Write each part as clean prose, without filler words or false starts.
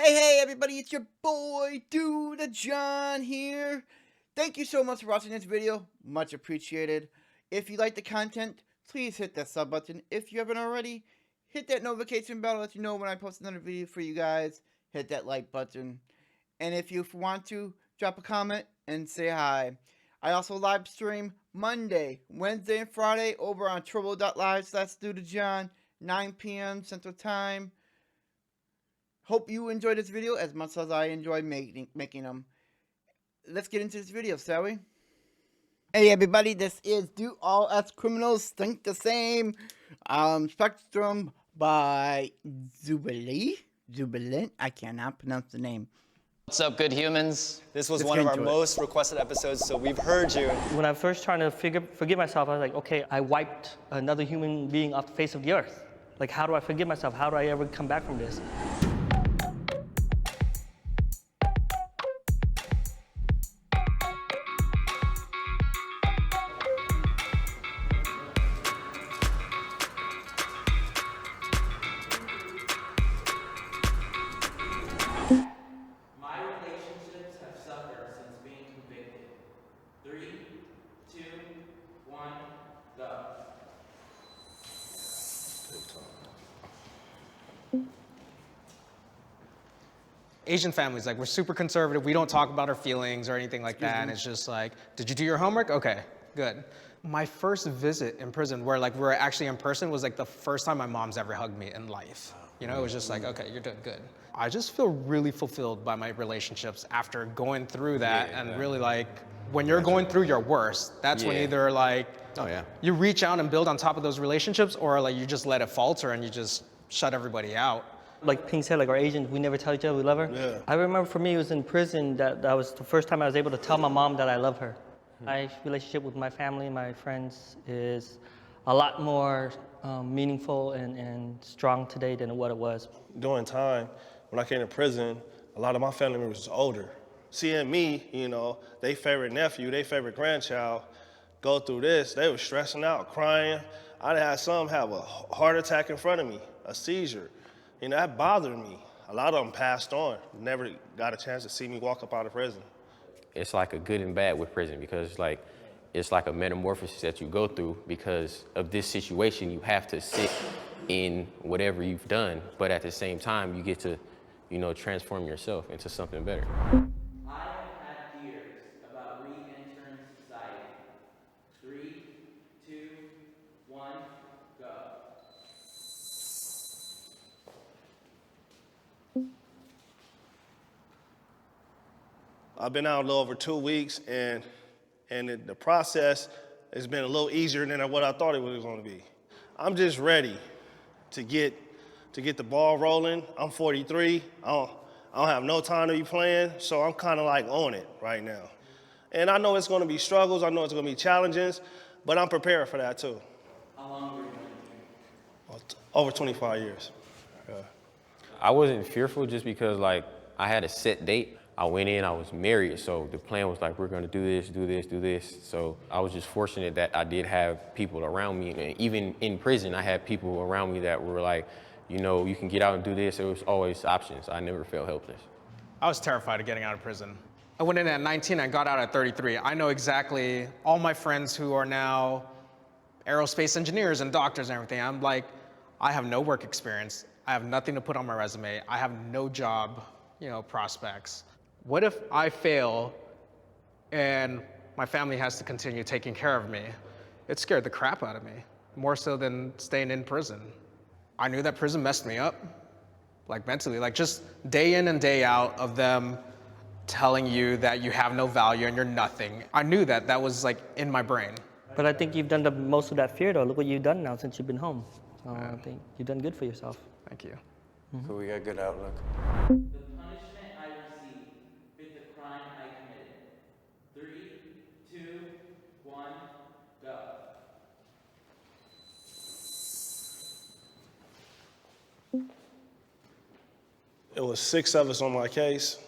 Hey, everybody, it's your boy, Dude John here. Thank you so much for watching this video. Much appreciated. If you like the content, please hit that sub button. If you haven't already, hit that notification bell to let you know when I post another video for you guys. Hit that like button. And if you want to, drop a comment and say hi. I also live stream Monday, Wednesday, and Friday over on turbo.live/DudeJohn, 9 p.m. Central Time. Hope you enjoyed this video as much as I enjoy making them. Let's get into this video, shall we? Hey everybody, this is Do All Us Criminals Think the Same? Spectrum by Jubilee? Jubilant? I cannot pronounce the name. What's up, good humans? This was one of our most requested episodes, so we've heard you. When I first trying to forgive myself, I was like, okay, I wiped another human being off the face of the earth. Like, how do I forgive myself? How do I ever come back from this? My relationships have suffered since being convicted. 3, 2, 1, go. Asian families, like, we're super conservative. We don't talk about our feelings or anything like that. And it's just like, did you do your homework? Okay, good. My first visit in prison where like we're actually in person was like the first time my mom's ever hugged me in life. You know, it was just like, okay, you're doing good. I just feel really fulfilled by my relationships after going through that and really like, when you're going through your worst, that's when either like, you reach out and build on top of those relationships or like you just let it falter and you just shut everybody out. Like Pink said, like our Asians, we never tell each other we love her. Yeah. I remember for me, it was in prison that was the first time I was able to tell my mom that I love her. My relationship with my family, my friends is a lot more meaningful and strong today than what it was. During time, when I came to prison, a lot of my family members was older. Seeing me, you know, they favorite nephew, they favorite grandchild, go through this, they were stressing out, crying. I had some have a heart attack in front of me, a seizure. You know, that bothered me. A lot of them passed on, never got a chance to see me walk up out of prison. It's like a good and bad with prison because it's like a metamorphosis that you go through because of this situation. You have to sit in whatever you've done, but at the same time, you get to, you know, transform yourself into something better. I have had fears about re-entering society. 3, 2, 1, go. I've been out a little over 2 weeks, and the process has been a little easier than what I thought it was going to be. I'm just ready to get the ball rolling. I'm 43. I don't have no time to be playing, so I'm kind of like on it right now. And I know it's going to be struggles. I know it's going to be challenges, but I'm prepared for that too. How long were you in here? Over 25 years. Yeah. I wasn't fearful just because like I had a set date. I went in, I was married, so the plan was like, we're gonna do this, do this, do this. So I was just fortunate that I did have people around me. And even in prison, I had people around me that were like, you know, you can get out and do this. There was always options. I never felt helpless. I was terrified of getting out of prison. I went in at 19 and got out at 33. I know exactly all my friends who are now aerospace engineers and doctors and everything. I'm like, I have no work experience. I have nothing to put on my resume. I have no job, you know, prospects. What if I fail and my family has to continue taking care of me? It scared the crap out of me, more so than staying in prison. I knew that prison messed me up, like mentally, like just day in and day out of them telling you that you have no value and you're nothing. I knew that that was like in my brain. But I think you've done the most of that fear though. Look what you've done now since you've been home. So I think you've done good for yourself. Thank you. So we got good outlook. The punishment I received fit the crime I committed. 3, 2, 1, go. It was 6 of us on my case,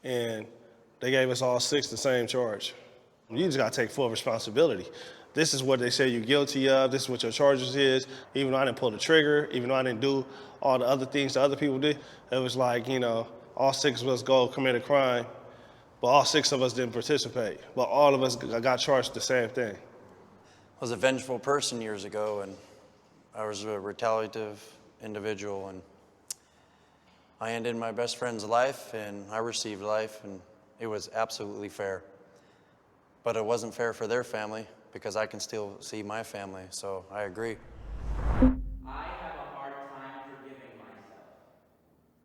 and they gave us all 6 the same charge. You just gotta take full responsibility. this is what they say you're guilty of, this is what your charges is. Even though I didn't pull the trigger, even though I didn't do all the other things that other people did, it was like, you know, all 6 of us go commit a crime, but all 6 of us didn't participate. But all of us got charged with the same thing. I was a vengeful person years ago, and I was a retaliative individual, and I ended my best friend's life, and I received life, and it was absolutely fair. But it wasn't fair for their family, because I can still see my family, so I agree. I have a hard time forgiving myself.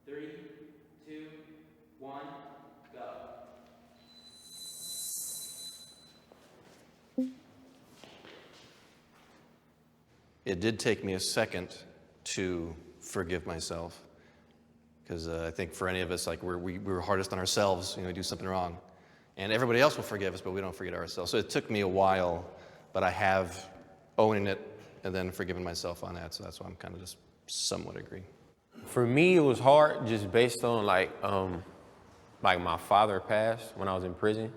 3, 2, 1, go. It did take me a second to forgive myself, because I think for any of us, like we were hardest on ourselves, you know, we do something wrong. And everybody else will forgive us, but we don't forget ourselves. So it took me a while, but I have owning it and then forgiven myself on that. So that's why I'm kind of just somewhat agree. For me, it was hard just based on like my father passed when I was in prison.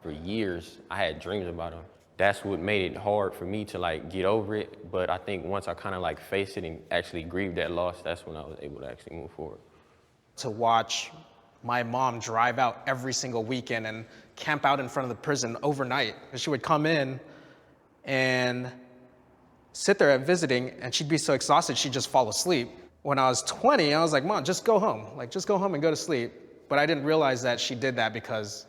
For years, I had dreams about him. That's what made it hard for me to like get over it. But I think once I kind of like faced it and actually grieved that loss, that's when I was able to actually move forward. To watch my mom drive out every single weekend and camp out in front of the prison overnight. And she would come in and sit there at visiting, and she'd be so exhausted she'd just fall asleep. When I was 20, I was like, Mom, just go home. Like, just go home and go to sleep. But I didn't realize that she did that because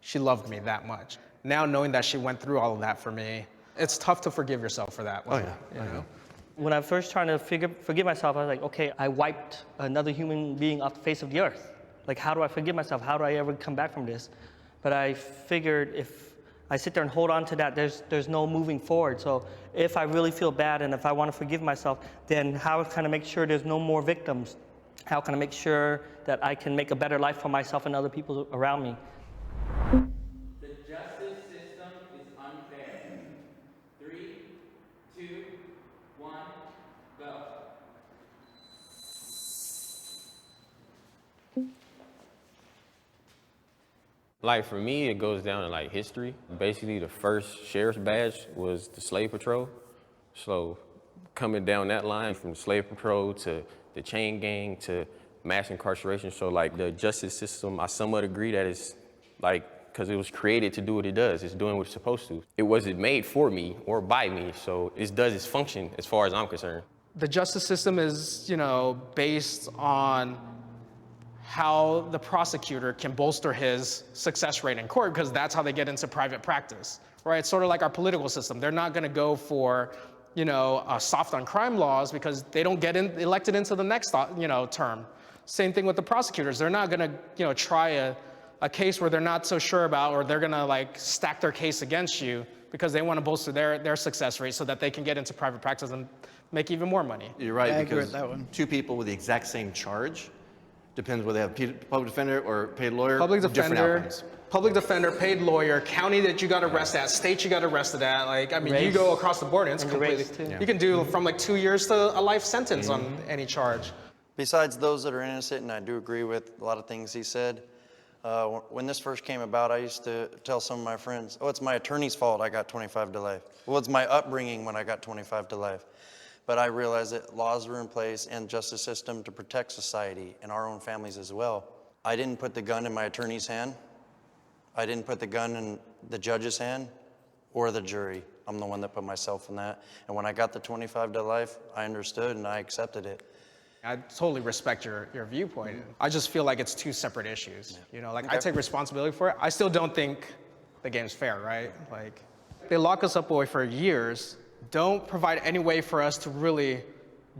she loved me that much. Now knowing that she went through all of that for me, it's tough to forgive yourself for that. Oh yeah, You know? When I first trying to forgive myself, I was like, okay, I wiped another human being off the face of the earth. Like, how do I forgive myself? How do I ever come back from this? But I figured if I sit there and hold on to that, there's no moving forward. So if I really feel bad and if I want to forgive myself, then how can I make sure there's no more victims? How can I make sure that I can make a better life for myself and other people around me? The justice system is unfair. 3, 2, 1, go. Like for me, it goes down to like history. Basically, the first sheriff's badge was the slave patrol. So coming down that line from the slave patrol to the chain gang to mass incarceration. So like the justice system, I somewhat agree that it's like, because it was created to do what it does. It's doing what it's supposed to. It wasn't made for me or by me. So it does its function as far as I'm concerned. The justice system is, you know, based on how the prosecutor can bolster his success rate in court, because that's how they get into private practice, right? It's sort of like our political system. They're not going to go for, you know, soft on crime laws because they don't get elected into the next, you know, term. Same thing with the prosecutors. They're not going to, you know, try a case where they're not so sure about, or they're going to like stack their case against you because they want to bolster their success rate so that they can get into private practice and make even more money. You're right, I agree because with that one. 2 people with the exact same charge, depends whether they have public defender or paid lawyer, Public different defender, outcomes. public defender, paid lawyer, county that you got arrested at, state you got arrested at. Like, I mean, you Race. go across the board and it's And completely, race, too. you can do from like 2 years to a life sentence on any charge. Besides those that are innocent, and I do agree with a lot of things he said, when this first came about, I used to tell some of my friends, oh, it's my attorney's fault I got 25 to life. Well, it's my upbringing when I got 25 to life. But I realized that laws were in place and justice system to protect society and our own families as well. I didn't put the gun in my attorney's hand. I didn't put the gun in the judge's hand or the jury. I'm the one that put myself in that. And when I got the 25 to life, I understood and I accepted it. I totally respect your viewpoint. I just feel like it's 2 separate issues. You know, like I take responsibility for it. I still don't think the game's fair, right? Like they lock us up away for years, don't provide any way for us to really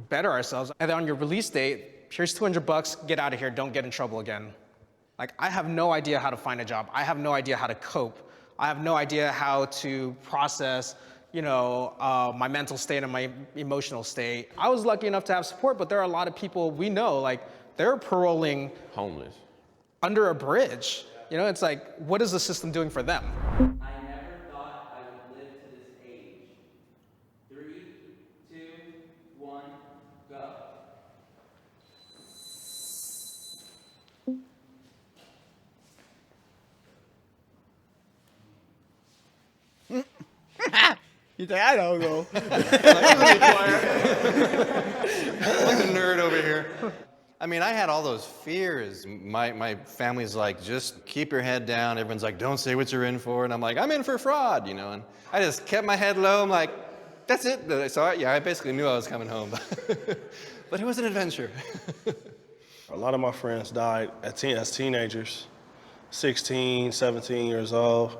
better ourselves. And then on your release date, here's $200, get out of here, don't get in trouble again. Like I have no idea how to find a job. I have no idea how to cope. I have no idea how to process, you know, my mental state and my emotional state. I was lucky enough to have support, but there are a lot of people we know, like they're paroling Homeless. under a bridge. You know, it's like, what is the system doing for them? I never thought I would live to this age. 3, 2, 1, go. He's like, I don't know. Like the nerd over here. I mean, I had all those fears. My family's like, just keep your head down. Everyone's like, don't say what you're in for. And I'm like, I'm in for fraud, you know. And I just kept my head low. I'm like, that's it. So I basically knew I was coming home. But it was an adventure. A lot of my friends died as teenagers, 16, 17 years old.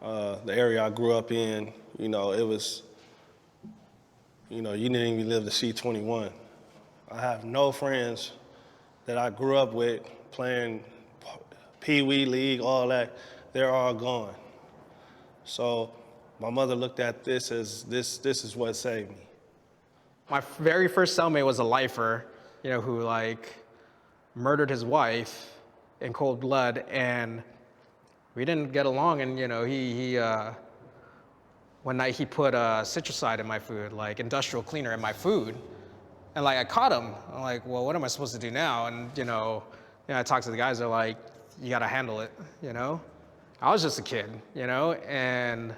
The area I grew up in, you know, it was, you know, you didn't even live to see 21. I have no friends that I grew up with playing Pee Wee League, all that. They're all gone. So my mother looked at this as this is what saved me. My very first cellmate was a lifer, you know, who like murdered his wife in cold blood, and we didn't get along. And you know, he one night he put citricide in my food, like industrial cleaner in my food, and like I caught him. I'm like, well, what am I supposed to do now? And you know, I talked to the guys. They're like, you gotta handle it, you know. I was just a kid, you know, and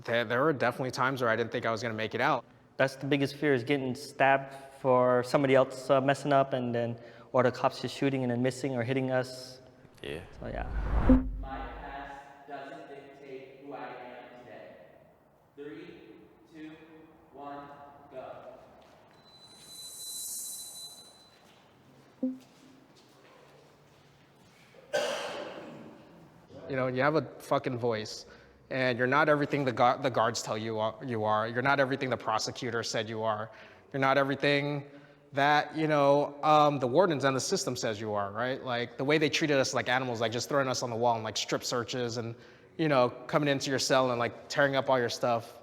there were definitely times where I didn't think I was gonna make it out. That's the biggest fear, is getting stabbed for somebody else messing up, and then, or the cops just shooting and then missing or hitting us. Yeah. So yeah. My past doesn't dictate who I am today. 3, 2, 1, go. You know, you have a fucking voice, and you're not everything the guards tell you are. You're not everything the prosecutor said you are. You're not everything that, you know, the wardens and the system says you are, right? Like, the way they treated us like animals, like just throwing us on the wall and like strip searches and, you know, coming into your cell and like tearing up all your stuff.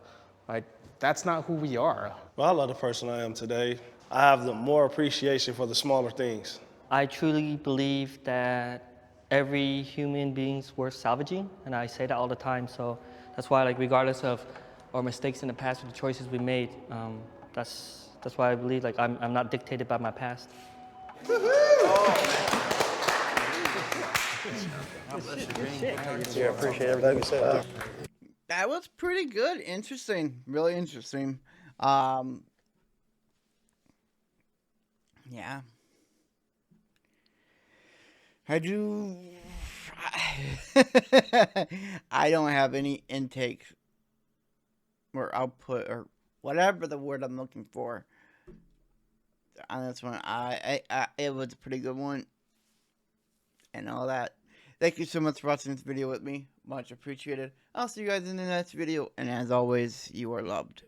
Like, that's not who we are. Well, I love the person I am today. I have the more appreciation for the smaller things. I truly believe that every human being's worth salvaging, and I say that all the time. So that's why, like, regardless of our mistakes in the past or the choices we made, that's why I believe, like, I'm not dictated by my past. Yeah, I appreciate everything you said. That was pretty good. Interesting. Really interesting. Yeah. I don't have any intake or output or whatever the word I'm looking for on this one. It was a pretty good one and all that. Thank you so much for watching this video with me. Much appreciated. I'll see you guys in the next video, and as always, you are loved.